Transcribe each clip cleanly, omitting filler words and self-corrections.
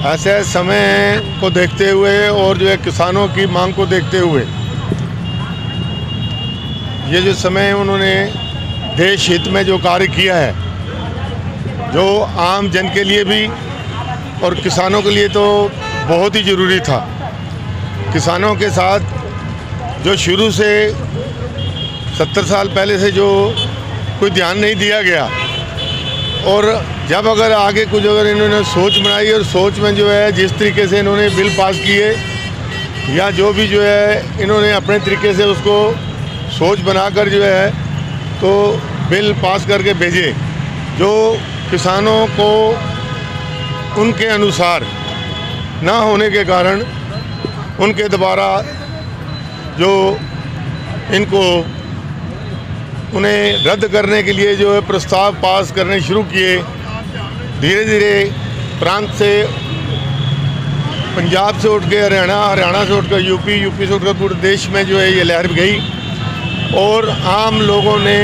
ऐसे समय को देखते हुए और जो है किसानों की मांग को देखते हुए ये जो समय उन्होंने देश हित में जो कार्य किया है, जो आम जन के लिए भी और किसानों के लिए तो बहुत ही ज़रूरी था। किसानों के साथ जो शुरू से 70 साल पहले से जो कोई ध्यान नहीं दिया गया, और जब अगर आगे कुछ अगर इन्होंने सोच बनाई और सोच में जो है जिस तरीके से इन्होंने बिल पास किए या जो भी जो है इन्होंने अपने तरीके से उसको सोच बनाकर जो है तो बिल पास करके भेजे, जो किसानों को उनके अनुसार ना होने के कारण उनके द्वारा जो इनको उन्हें रद्द करने के लिए जो है प्रस्ताव पास करने शुरू किए। धीरे धीरे प्रांत से पंजाब से उठ के हरियाणा, हरियाणा से उठकर यूपी, यूपी से उठकर पूरे देश में जो है ये लहर गई और आम लोगों ने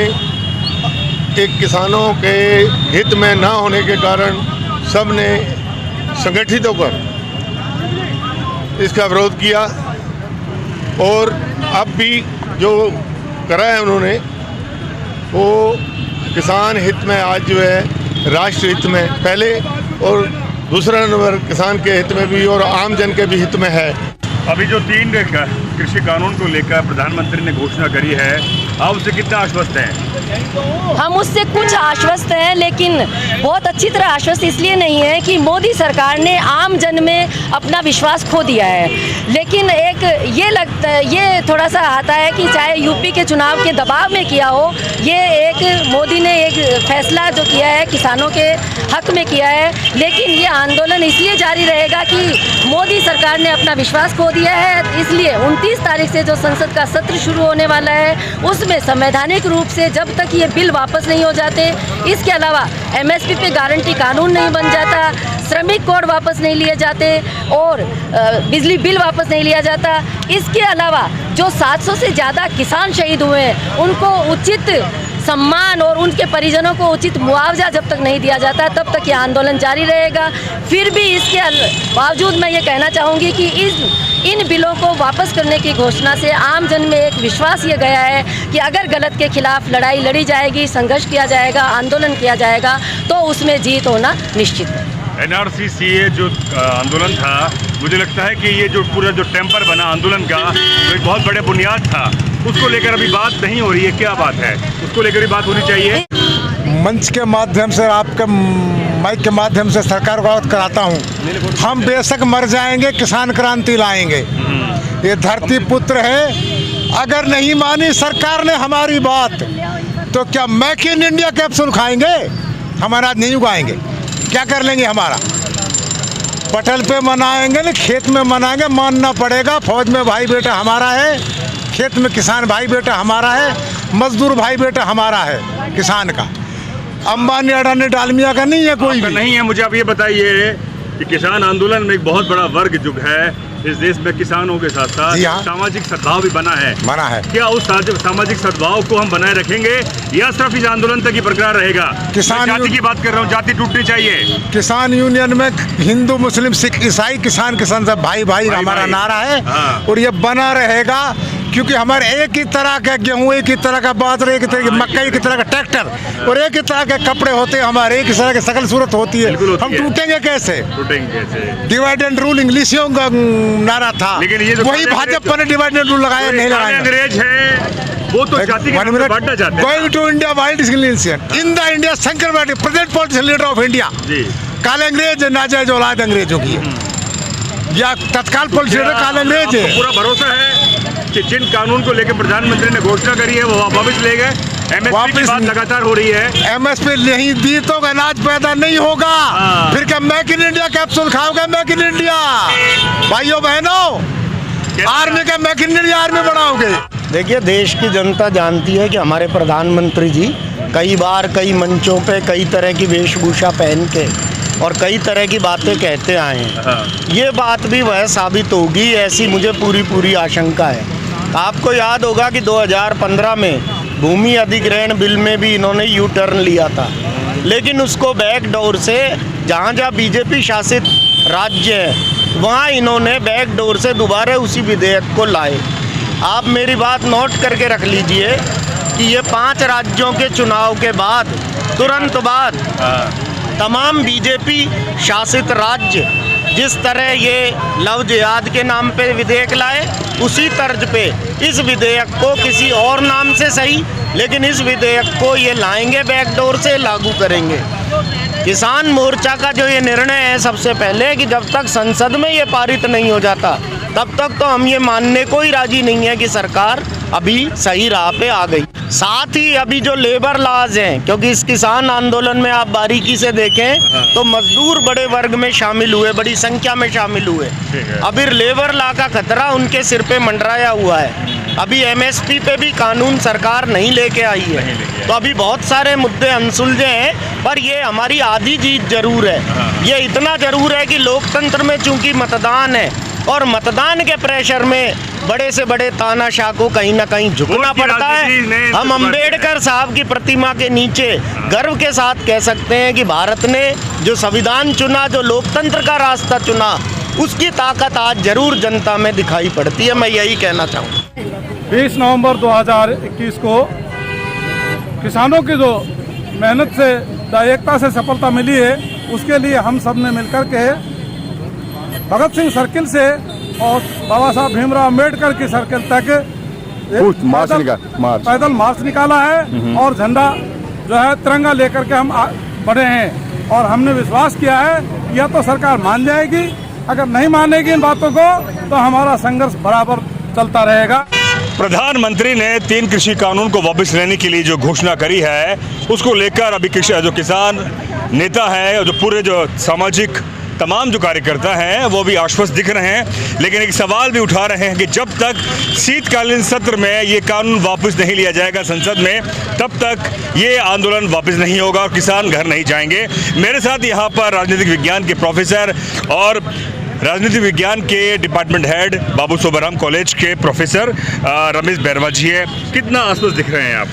एक किसानों के हित में ना होने के कारण सब ने संगठित होकर इसका विरोध किया। और अब भी जो करा है उन्होंने वो किसान हित में आज जो है राष्ट्र हित में पहले और दूसरा नंबर किसान के हित में भी और आम जन के भी हित में है। अभी जो 3 कृषि कानून को लेकर प्रधानमंत्री ने घोषणा करी है, आप उससे कितना आश्वस्त हैं? हम उससे कुछ आश्वस्त हैं, लेकिन बहुत अच्छी तरह आश्वस्त इसलिए नहीं है कि मोदी सरकार ने आम जन में अपना विश्वास खो दिया है। लेकिन एक ये लगता है, ये थोड़ा सा आता है कि चाहे यूपी के चुनाव के दबाव में किया हो, ये एक मोदी ने एक फैसला जो किया है किसानों के हक में किया है, लेकिन ये आंदोलन इसलिए जारी रहेगा कि मोदी सरकार ने अपना विश्वास खो दिया है। इसलिए 29 तारीख से जो संसद का सत्र शुरू होने वाला है उसमें संवैधानिक रूप से जब तक ये बिल वापस नहीं हो जाते, इसके अलावा एमएसपी पे गारंटी कानून नहीं बन जाता, श्रमिक कोड वापस नहीं लिए जाते और बिजली बिल वापस नहीं लिया जाता, इसके अलावा जो 700 से ज़्यादा किसान शहीद हुए हैं उनको उचित सम्मान और उनके परिजनों को उचित मुआवजा जब तक नहीं दिया जाता तब तक ये आंदोलन जारी रहेगा। फिर भी इसके बावजूद मैं ये कहना चाहूँगी कि इन बिलों को वापस करने की घोषणा से आम जन में एक विश्वास ये गया है कि अगर गलत के खिलाफ लड़ाई लड़ी जाएगी, संघर्ष किया जाएगा, आंदोलन किया जाएगा तो उसमें जीत होना निश्चित है। NRC CA जो आंदोलन था, मुझे लगता है कि ये जो पूरा जो टेम्पर बना आंदोलन का तो एक बहुत बड़े बुनियाद था, उसको लेकर अभी बात नहीं हो रही है। क्या बात है? उसको लेकर भी बात होनी चाहिए। मंच के माध्यम से, आपके माइक के माध्यम से सरकार को अवगत कराता हूँ, हम बेशक मर जाएंगे, किसान क्रांति लाएंगे। ये धरती पुत्र है। अगर नहीं मानी सरकार ने हमारी बात तो क्या मेक इन इंडिया कैप्सूल खाएंगे? हम अनाज नहीं उगाएंगे, क्या कर लेंगे? हमारा पटल पे मनाएंगे ना, खेत में मनाएंगे। मानना पड़ेगा, फौज में भाई बेटा हमारा है, खेत में किसान भाई बेटा हमारा है, मजदूर भाई बेटा हमारा है किसान का। अंबानी अडानी डालमिया का नहीं है, कोई भी नहीं है। मुझे आप ये बताइए कि किसान आंदोलन में एक बहुत बड़ा वर्ग जो है इस देश में किसानों के साथ साथ सामाजिक सद्भाव भी बना है। क्या उस सामाजिक सद्भाव को हम बनाए रखेंगे या सिर्फ इस आंदोलन तक ही बरकरार रहेगा? किसान जाति की बात कर रहा हूँ, जाति टूटनी चाहिए। किसान यूनियन में हिंदू, मुस्लिम, सिख, ईसाई, किसान सब भाई भाई हमारा नारा है। और ये बना रहेगा क्योंकि हमारे एक ही तरह का गेहूँ, एक ही तरह का बाजरा, एक ही तरह की मक्का, एक ही तरह का ट्रैक्टर और एक ही तरह के कपड़े होते हैं हमारे, एक ही तरह की शकल सूरत होती है। हम टूटेंगे कैसे? डिवाइड एंड रूल इंग्लिशों का नारा था, लेकिन ये वही भाजपा ने डिवाइड एंड रूल लगाया। नहीं लगाया, अंग्रेज है वो तो जाति के बांटना चाहते हैं। Going to India wild in the India Shankar party present politician leader of India. काले अंग्रेज नाजायज औलाद अंग्रेजों की या तत्काल पॉलिटिशियन काले अंग्रेज है। पूरा भरोसा है कि जिन कानून को लेकर प्रधानमंत्री ने घोषणा करी है वो वापस ले गए। एमएसपी की बात लगातार हो रही है। एमएसपी नहीं दी तो अनाज पैदा नहीं होगा। फिर क्या मेक इन इंडिया कैप्सूल खाओगे? मेक इन इंडिया भाइयों बहनों, आर्मी का मेक इन इंडिया आर्मी बढ़ाओगे। देखिए, देश की जनता जानती है कि हमारे प्रधानमंत्री जी कई बार कई मंचों पे कई तरह की वेशभूषा पहन के और कई तरह की बातें कहते आए हैं। ये बात भी वह साबित होगी, ऐसी मुझे पूरी आशंका है। आपको याद होगा कि 2015 में भूमि अधिग्रहण बिल में भी इन्होंने यू टर्न लिया था, लेकिन उसको बैक डोर से जहाँ जहाँ बीजेपी शासित राज्य है वहाँ इन्होंने बैकडोर से दोबारा उसी विधेयक को लाए। आप मेरी बात नोट करके रख लीजिए कि ये 5 राज्यों के चुनाव के बाद तुरंत बाद तमाम बीजेपी शासित राज्य जिस तरह ये लव जिहाद के नाम पे विधेयक लाए, उसी तर्ज पे इस विधेयक को किसी और नाम से सही, लेकिन इस विधेयक को ये लाएंगे बैकडोर से, लागू करेंगे। किसान मोर्चा का जो ये निर्णय है सबसे पहले कि जब तक संसद में ये पारित नहीं हो जाता तब तक तो हम ये मानने को ही राजी नहीं है कि सरकार अभी सही राह पे आ गई। साथ ही अभी जो लेबर लॉज हैं, क्योंकि इस किसान आंदोलन में आप बारीकी से देखें तो मजदूर बड़े वर्ग में शामिल हुए, बड़ी संख्या में शामिल हुए। अभी लेबर लॉ का खतरा उनके सिर पे मंडराया हुआ है। अभी एमएसपी पे भी कानून सरकार नहीं लेके आई है, तो अभी बहुत सारे मुद्दे अनसुलझे हैं। पर ये हमारी आधी जीत जरूर है। ये इतना जरूर है कि लोकतंत्र में चूंकि मतदान है और मतदान के प्रेशर में बड़े से बड़े तानाशाह को कहीं ना कहीं झुकना पड़ता है। हम अंबेडकर साहब की प्रतिमा के नीचे गर्व के साथ कह सकते हैं कि भारत ने जो संविधान चुना, जो लोकतंत्र का रास्ता चुना, उसकी ताकत आज जरूर जनता में दिखाई पड़ती है। मैं यही कहना चाहूँ। 20 नवंबर 2021 को किसानों की जो मेहनत से एकता से सफलता मिली है, उसके लिए हम सब ने मिलकर के भगत सिंह सर्किल से और बाबा साहब भीमराव अम्बेडकर की सर्किल तक पैदल मार्च निकाला है और झंडा जो है तिरंगा लेकर के हम बढ़े हैं। और हमने विश्वास किया है यह तो सरकार मान जाएगी, अगर नहीं मानेगी इन बातों को तो हमारा संघर्ष बराबर चलता रहेगा। प्रधानमंत्री ने 3 कृषि कानून को वापस लेने के लिए जो घोषणा करी है, उसको लेकर अभी जो किसान नेता है, जो पूरे जो सामाजिक तमाम जो कार्यकर्ता हैं वो भी आश्वस्त दिख रहे हैं। लेकिन एक सवाल भी उठा रहे हैं कि जब तक शीतकालीन सत्र में ये कानून वापस नहीं लिया जाएगा संसद में, तब तक ये आंदोलन वापस नहीं होगा और किसान घर नहीं जाएंगे। मेरे साथ यहाँ पर राजनीतिक विज्ञान के प्रोफेसर और राजनीति विज्ञान के डिपार्टमेंट हेड बाबू सोबराम कॉलेज के प्रोफेसर रमेश बैरवा जी है। कितना आश्वस्त दिख रहे हैं आप?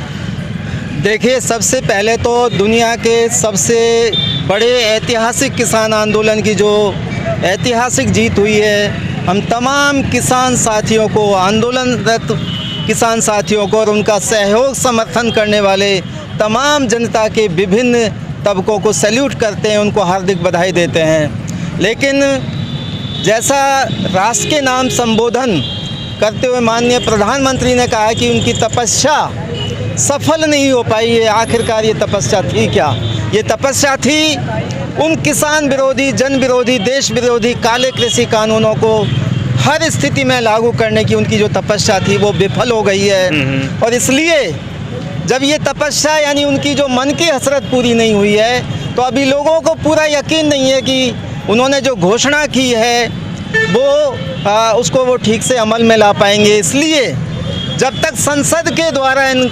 देखिए, सबसे पहले तो दुनिया के सबसे बड़े ऐतिहासिक किसान आंदोलन की जो ऐतिहासिक जीत हुई है, हम तमाम किसान साथियों को, आंदोलनरत किसान साथियों को और उनका सहयोग समर्थन करने वाले तमाम जनता के विभिन्न तबकों को सैल्यूट करते हैं, उनको हार्दिक बधाई देते हैं। लेकिन जैसा राष्ट्र के नाम संबोधन करते हुए माननीय प्रधानमंत्री ने कहा कि उनकी तपस्या सफल नहीं हो पाई है, आखिरकार ये तपस्या थी क्या? ये तपस्या थी उन किसान विरोधी, जन विरोधी, देश विरोधी काले कृषि कानूनों को हर स्थिति में लागू करने की उनकी जो तपस्या थी वो विफल हो गई है। और इसलिए जब ये तपस्या यानी उनकी जो मन की हसरत पूरी नहीं हुई है, तो अभी लोगों को पूरा यकीन नहीं है कि उन्होंने जो घोषणा की है वो उसको वो ठीक से अमल में ला पाएंगे। इसलिए जब तक संसद के द्वारा इन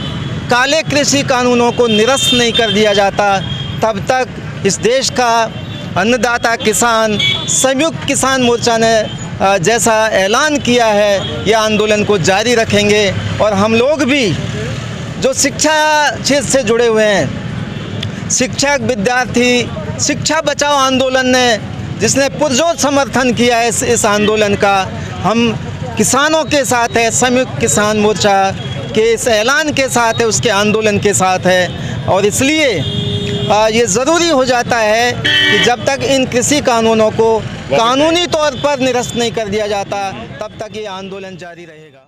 काले कृषि कानूनों को निरस्त नहीं कर दिया जाता, तब तक इस देश का अन्नदाता किसान, संयुक्त किसान मोर्चा ने जैसा ऐलान किया है, ये आंदोलन को जारी रखेंगे। और हम लोग भी जो शिक्षा क्षेत्र से जुड़े हुए हैं, शिक्षक, विद्यार्थी, शिक्षा बचाओ आंदोलन ने जिसने पुरजोर समर्थन किया है इस आंदोलन का, हम किसानों के साथ है, संयुक्त किसान मोर्चा के इस ऐलान के साथ है, उसके आंदोलन के साथ है। और इसलिए ये ज़रूरी हो जाता है कि जब तक इन कृषि कानूनों को कानूनी तौर पर निरस्त नहीं कर दिया जाता, तब तक ये आंदोलन जारी रहेगा।